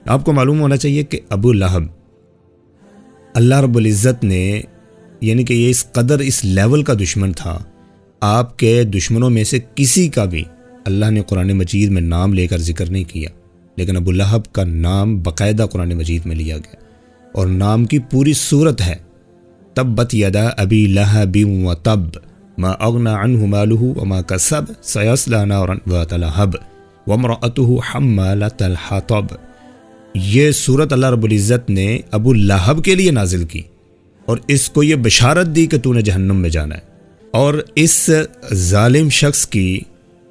آپ کو معلوم ہونا چاہیے کہ ابو لہب اللہ رب العزت نے یعنی کہ یہ اس قدر اس لیول کا دشمن تھا، آپ کے دشمنوں میں سے کسی کا بھی اللہ نے قرآن مجید میں نام لے کر ذکر نہیں کیا، لیکن ابو لہب کا نام باقاعدہ قرآن مجید میں لیا گیا، اور نام کی پوری صورت ہے تبت یدا ابی لہب وتب ما اغنى عنه ماله وما كسب سيصلى نارا ذات لہب وامرأته حمالة الحطب۔ یہ صورت اللہ رب العزت نے ابو لہب کے لیے نازل کی اور اس کو یہ بشارت دی کہ تو نے جہنم میں جانا ہے، اور اس ظالم شخص کی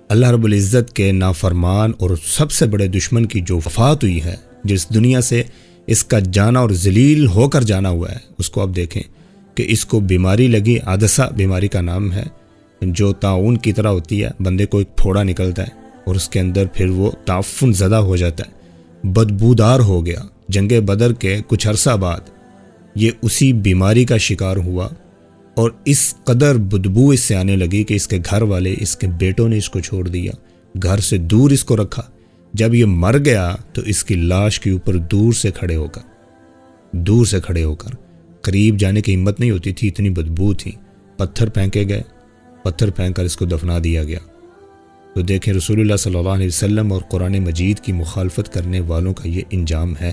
اللہ رب العزت کے نافرمان اور سب سے بڑے دشمن کی جو وفات ہوئی ہے، جس دنیا سے اس کا جانا اور ذلیل ہو کر جانا ہوا ہے، اس کو آپ دیکھیں کہ اس کو بیماری لگی، عدسہ بیماری کا نام ہے، جو طاعون کی طرح ہوتی ہے، بندے کو ایک پھوڑا نکلتا ہے اور اس کے اندر پھر وہ تعفن زدہ ہو جاتا ہے، بدبودار ہو گیا۔ جنگ بدر کے کچھ عرصہ بعد یہ اسی بیماری کا شکار ہوا، اور اس قدر بدبو اس سے آنے لگی کہ اس کے گھر والے، اس کے بیٹوں نے اس کو چھوڑ دیا، گھر سے دور اس کو رکھا۔ جب یہ مر گیا تو اس کی لاش کے اوپر دور سے کھڑے ہو کر قریب جانے کی ہمت نہیں ہوتی تھی، اتنی بدبو تھی، پتھر پھینکے گئے، پتھر پھینک کر اس کو دفنا دیا گیا۔ تو دیکھیں رسول اللہ صلی اللہ علیہ وسلم اور قرآن مجید کی مخالفت کرنے والوں کا یہ انجام ہے۔